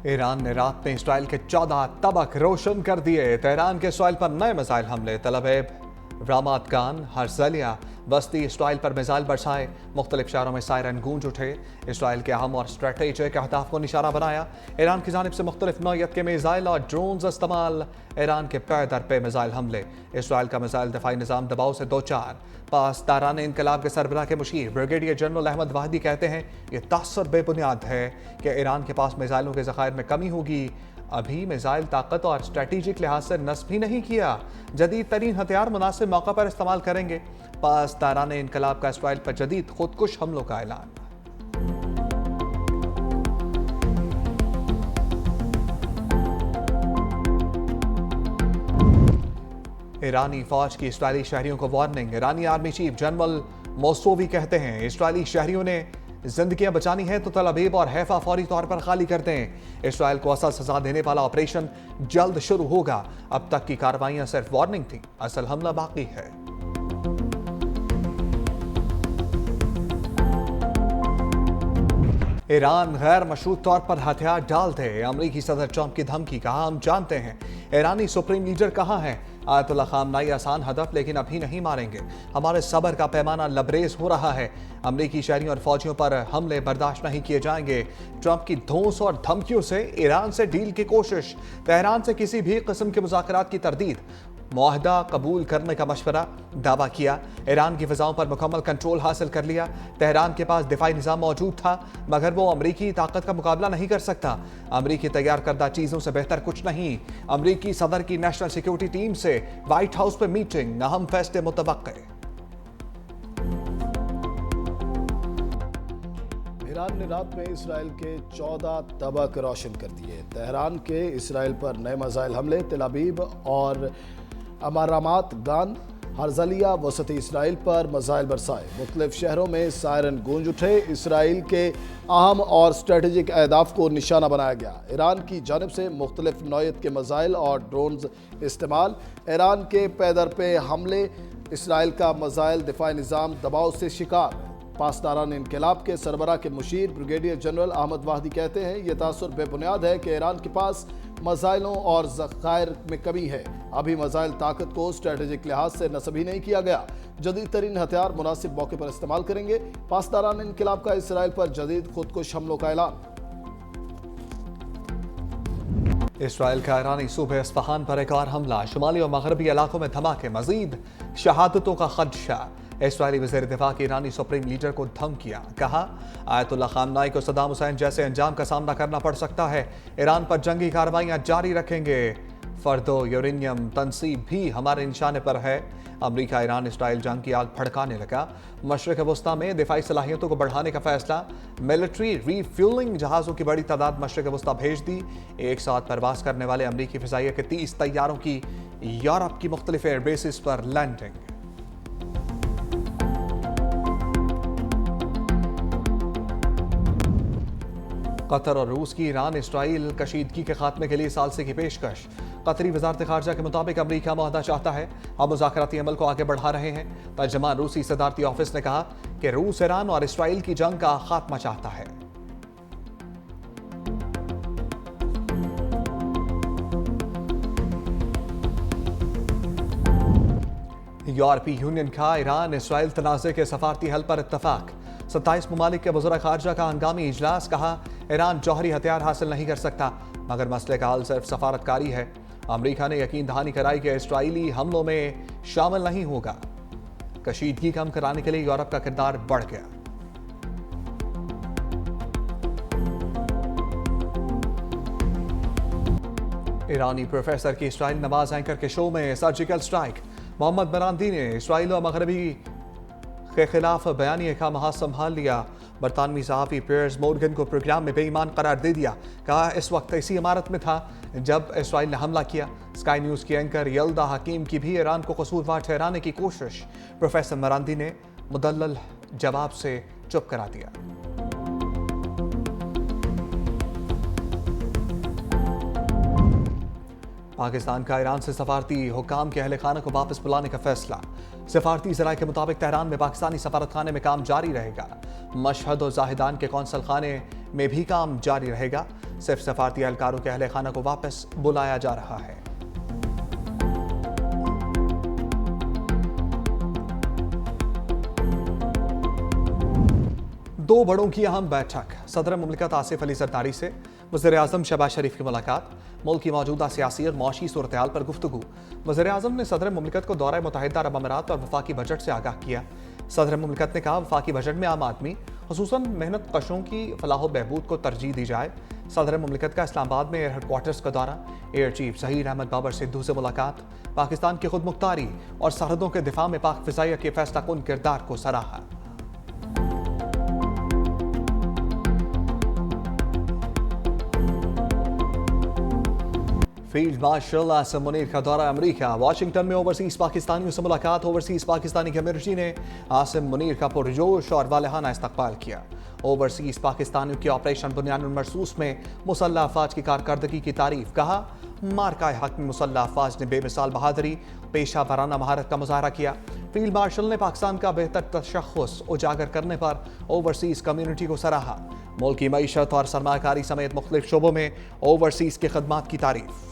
Iran ने रात में इसराइल के 14 तबक रोशन कर दिए। तेहरान के इसराइल पर नए मिसाइल हमले। तल अवीव, रामात गान, हर्जलिया, बस्ती इसराइल पर मिसाइल बरसाए। मुख्तलिफ शहरों में सायरन गूंज उठे। इसराइल के अहम और स्ट्रेटेजिक अहदाफ को निशाना बनाया। ईरान की जानिब से मुख्तलिफ नौयत के मिसाइल और ड्रोन्स इस्तेमाल। ईरान के पैदर पे मिसाइल हमले। इसराइल का मिसाइल दफाई निज़ाम दबाव से दो चार। पासदारान इनकलाब के सरबराह के मुशीर ब्रिगेडियर जनरल अहमद वाहिदी कहते हैं ये तासर बेबुनियाद है कि ईरान के पास मिसाइलों के ज़खायर में कमी होगी। अभी मिसाइल ताकत और स्ट्रेटेजिक लिहाज से नस्ब ही नहीं किया। जदीद तरीन हथियार मुनासिब मौका पर इस्तेमाल करेंगे। पासदारान इनकलाब का इसराइल पर जदीद खुदकुश हमलों का ऐलान। ईरानी फौज की इसराइली शहरियों को वार्निंग। ईरानी आर्मी चीफ जनरल मोसोवी कहते हैं इसराइली शहरियों ने जिंदगियां बचानी है तो तल अवीव और हैफा फौरी तौर पर खाली कर दें। इसराइल को असल सजा देने वाला ऑपरेशन जल्द शुरू होगा। अब तक की कार्रवाइयां सिर्फ वार्निंग थी, असल हमला बाकी है। ईरान गैर मशरूत तौर पर हथियार डाल दे। अमरीकी सदर ट्रंप की धमकी। कहा हम जानते हैं ईरानी सुप्रीम लीडर कहाँ है। आयतुल्ला खामनाई आसान हदफ लेकिन अभी नहीं मारेंगे। हमारे सब्र का पैमाना लबरेज हो रहा है। अमरीकी शहरियों और फौजियों पर हमले बर्दाश्त नहीं किए जाएंगे। ट्रंप की धौंस और धमकियों से ईरान से डील की कोशिश। तेहरान से किसी भी किस्म के मुज़ाकरात की तरदीद। मुआहदा कबूल करने का मशवरा। दावा किया ईरान की फ़िज़ाओं पर मुकम्मल कंट्रोल हासिल कर लिया। तेहरान के पास दिफाई निज़ाम मौजूद था मगर वो अमरीकी ताकत का मुकाबला नहीं कर सकता। अमरीकी तैयार करदा चीज़ों से बेहतर कुछ नहीं। अमरीकी सदर की नेशनल सिक्योरिटी टीम से व्हाइट हाउस पर मीटिंग। अहम फैसले मुतवक्के। ईरान ने रात में इसराइल के 14 तबक रोशन कर दिए। तेहरान के इसराइल पर नए मिसाइल हमले। तल अवीव और रामात गान, हर्जलिया, वसती इसराइल पर मिसाइल बरसाए। मुख्तलिफ शहरों में सायरन गूंज उठे। इसराइल के अहम और स्ट्रेटेजिक अहदाफ को निशाना बनाया गया। ईरान की जानिब से मुख्तलिफ नौयत के मिसाइल और ड्रोन्स इस्तेमाल। ईरान के पैदर पे हमले। इसराइल का मिसाइल दिफाई निज़ाम दबाव से शिकार। पासदारान इनकलाब के सरबराह के मुशीर ब्रिगेडियर जनरल अहमद वाहिदी कहते हैं ये तासुर बेबुनियाद है कि ईरान के पास मिसाइलों और ज़खायर में कमी है। अभी मिसाइल ताकत को स्ट्रेटेजिक लिहाज से नस्ब ही नहीं किया गया। जदीद तरीन हथियार मुनासिब मौके पर इस्तेमाल करेंगे। पासदारान इनकलाब का इसराइल पर जदीद खुदकुश हमलों का ऐलान। इसराइल का ईरानी सूबे इस्फहान पर एक और हमला। शुमाली और मगरबी इलाकों में धमाके। मजीद शहादतों का खदशा। इसराइली वज़ीर दिफा की ईरानी सुप्रीम लीडर को धमकियां। कहा आयतुल्ला खामनाई को सद्दाम हुसैन जैसे अंजाम का सामना करना पड़ सकता है। ईरान पर जंगी कार्रवाइयां जारी रखेंगे। फर्दो यूरेनियम तनसीब भी हमारे निशाने पर है। अमरीका ईरान इसराइल जंग की आग भड़काने लगा। मशरिक़ वस्ता में दिफाई सलाहियतों को बढ़ाने का फैसला। मिलिट्री रीफ्यूलिंग जहाज़ों की बड़ी तादाद मशरिक़ वस्ता भेज दी। एक साथ परवास करने वाले अमरीकी फ़िज़ाइया के 30 तैयारों की यूरोप की मुख्तलिफ एयरबेसिस पर लैंडिंग। कतर और रूस की ईरान इसराइल कशीदगी के खात्मे के लिए सालसे की पेशकश। कतरी वजारत खारजा के मुताबिक अमरीका मुआहदा चाहता है। हम मुज़ाकराती अमल को आगे बढ़ा रहे हैं। तर्जमान रूसी सदारती ऑफिस ने कहा कि रूस ईरान और इसराइल की जंग का खात्मा चाहता है। यूरोपीय यूनियन का ईरान इसराइल तनाज़े के सफारती हल पर इत्तफाक। 27 ममालिक के वज़ीर खारजा का हंगामी इजलास। कहा ईरान जौहरी हथियार हासिल नहीं कर सकता मगर मसले का हल सिर्फ सफारतकारी है। अमरीका ने यकीन दहानी कराई कि इसराइली हमलों में शामिल नहीं होगा। कशीदगी कम कराने के लिए यूरोप का किरदार बढ़ गया। ईरानी प्रोफेसर की इसराइल नवाज एंकर के शो में सर्जिकल स्ट्राइक। मोहम्मद मरांदी ने इसराइल और मगरबी के खिलाफ बयानिए का महाज संभाल लिया। बरतानवी सहाफ़ी पियर्स मोर्गन को प्रोग्राम में बेईमान करार दे दिया। कहा इस वक्त ऐसी इमारत में था जब इसराइल ने हमला किया। स्काई न्यूज़ की एंकर यल्दा हकीम की भी ईरान को कसूरवार ठहराने की कोशिश। प्रोफेसर मरांदी ने मुदल्लल जवाब से चुप करा दिया। पाकिस्तान का ईरान से सफारती हुकाम के अहल खाना को वापस बुलाने का फैसला। सफारती ज़राए के मुताबिक तेहरान में पाकिस्तानी सफारत खाने में काम जारी रहेगा। मशहद और जाहिदान के कौंसल खाने में भी काम जारी रहेगा। सिर्फ सफारती एहलकारों के अहले खाना को वापस बुलाया जा रहा है। दो बड़ों की अहम बैठक। सदर मुमलिकत आसिफ अली जरदारी से वज़ीर-ए-आज़म शहबाज शरीफ की मुलाकात। मुल्क की मौजूदा सियासी और मौशी सूरत-ए-हाल पर गुफ्तगू। वज़ीर-ए-आज़म ने सदर मुमलिकत को दौरा मुत्तहिदा अरब अमीरात और वफाकी बजट से आगाह किया। सदर मुमलिकत ने कहा, वफाकी बजट में आम आदमी खुसूसन मेहनत कशों की फलाह व बहबूद को तरजीह दी जाए। सदर मुमलिकत का इस्लामाबाद में एयर हेडक्वार्टर्स का दौरा। एयर चीफ ज़हीर अहमद बाबर सिद्धू से मुलाकात। पाकिस्तान की खुद मुख्तारी और सरहदों के दिफा में पाक फ़िज़ाइया के फैसला कुन किरदार को सराहा। फील्ड मार्शल आसिम मुनीर का दौरा अमरीका। वाशिंगटन में ओवरसीज पाकिस्तानियों से मुलाकात। ओवरसीज पाकिस्तानी कम्युनिटी ने आसिम मुनीर का पुरजोश और वालहाना इस्तकबाल किया। ओवरसीज पाकिस्तानियों के ऑपरेशन बुनियानुल मरसूस में मुसल्लह अफवाज की कारकर्दगी की तारीफ। कहा, मार्का हक में मुसल्लह अफवाज ने बेमिसाल बहादुरी, पेशा वराना महारत का मुजाहरा किया। फील्ड मार्शल ने पाकिस्तान का बेहतर तशख़्ख़ुस उजागर करने पर ओवरसीज कम्युनिटी को सराहा। मुल्क की मईशत और सरमाकारी समेत मुख्तलिफ शोबों में ओवरसीज की खदमात की तारीफ।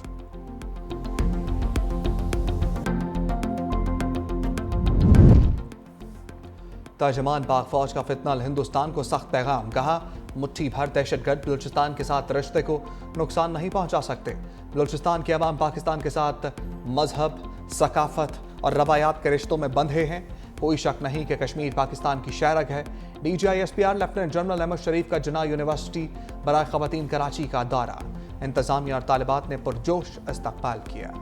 तर्जमान पाक फौज का फितनल हिंदुस्तान को सख्त पैगाम। कहा, मुट्ठी भर दहशतगर्द बलूचिस्तान के साथ रिश्ते को नुकसान नहीं पहुंचा सकते। बलूचिस्तान के अवाम पाकिस्तान के साथ मजहब, सकाफत और रवायात के रिश्तों में बंधे हैं। कोई शक नहीं कि कश्मीर पाकिस्तान की शहरग है। DGISPR लेफ्टिनेंट जनरल अहमद शरीफ का जिन्ना यूनिवर्सिटी बराए ख़वातीन कराची का दौरा। इंतजामिया और तालिबात ने पुरजोश इस्तकबाल किया।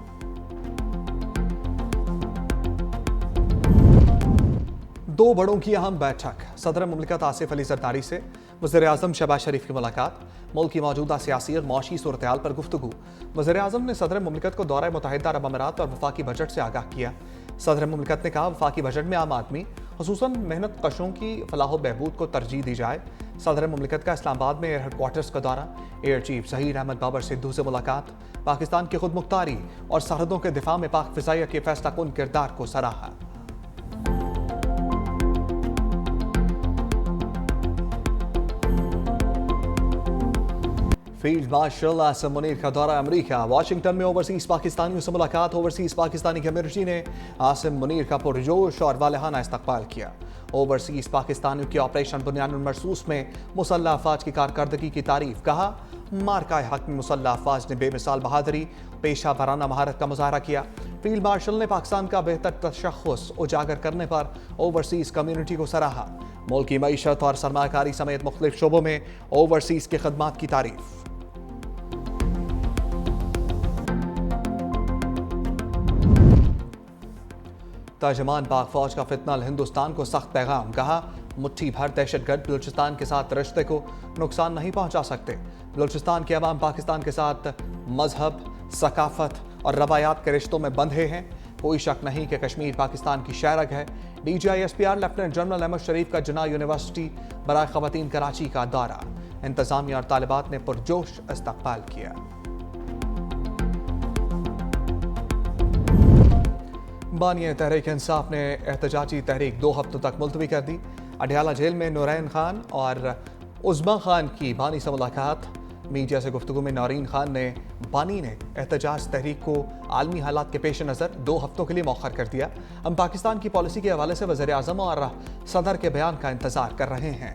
दो बड़ों की अहम बैठक। सदर मुमलिकत आसिफ अली जरदारी से वज़ीर-ए-आज़म शहबाज शरीफ की मुलाकात। मुल्क की मौजूदा सियासी और मौशी सूरत-ए-हाल पर गुफ्तगू। वज़ीर-ए-आज़म ने सदर मुमलिकत को दौरा मुत्तहिदा अरब अमीरात और वफाकी बजट से आगाह किया। सदर मुमलिकत ने कहा, वफाकी बजट में आम आदमी खुसूसन मेहनत कशों की फलाह व बहबूद को तरजीह दी जाए। सदर मुमलिकत का इस्लामाबाद में एयर हेडक्वार्टर्स का दौरा। एयर चीफ ज़हीर अहमद बाबर सिद्धू से मुलाकात। पाकिस्तान की खुद मुख्तारी और सरहदों के दिफा में पाक फ़िज़ाइया के फैसला कुन किरदार को सराहा। फील्ड मार्शल आसिम मुनीर का दौरा अमरीका। वाशिंगटन में ओवरसीज पाकिस्तानियों से मुलाकात। ओवरसीज पाकिस्तानी कम्युनिटी ने आसिम मुनीर का पुरजोश और वालहाना इस्तकबाल किया। ओवरसीज पाकिस्तानियों के ऑपरेशन बुनियानुल मरसूस में मुसल्लह अफवाज की कारकर्दगी की तारीफ। कहा, मार्का हक में मुसल्लह अफवाज ने बेमिसाल बहादुरी, पेशा वराना महारत का मुजाहरा किया। फील्ड मार्शल ने पाकिस्तान का बेहतर तशख़्ख़ुस उजागर करने पर ओवरसीज कम्युनिटी को सराहा। मुल्क की मईशत और सरमाकारी समेत मुख्तलिफ शोबों में ओवरसीज की खदमात की तारीफ। तर्जमान पाक फौज का फितनल हिंदुस्तान को सख्त पैगाम। कहा, मुट्ठी भर दहशतगर्द बलूचिस्तान के साथ रिश्ते को नुकसान नहीं पहुंचा सकते। बलूचिस्तान के अवाम पाकिस्तान के साथ मजहब, सकाफत और रवायात के रिश्तों में बंधे हैं। कोई शक नहीं कि कश्मीर पाकिस्तान की शहरग है। DGISPR लेफ्टिनेंट जनरल अहमद शरीफ का जिन्ना यूनिवर्सिटी बराए ख़वातीन कराची का दौरा। इंतजामिया और तालिबात ने पुरजोश इस्तकबाल किया। बानी तहरीक इंसाफ ने एहतजाजी तहरीक 2 हफ्तों तक मुलतवी कर दी। अडयाला जेल में नूरैन खान और उज़्मा खान की बानी से मुलाकात। मीडिया से गुफ्तगू में नौरीन खान ने बानी ने एहतजाज तहरीक को आलमी हालात के पेश नज़र 2 हफ्तों के लिए मौखर कर दिया। हम पाकिस्तान की पॉलिसी के हवाले से वज़ीर-ए-आज़म और सदर के बयान का इंतज़ार कर रहे हैं।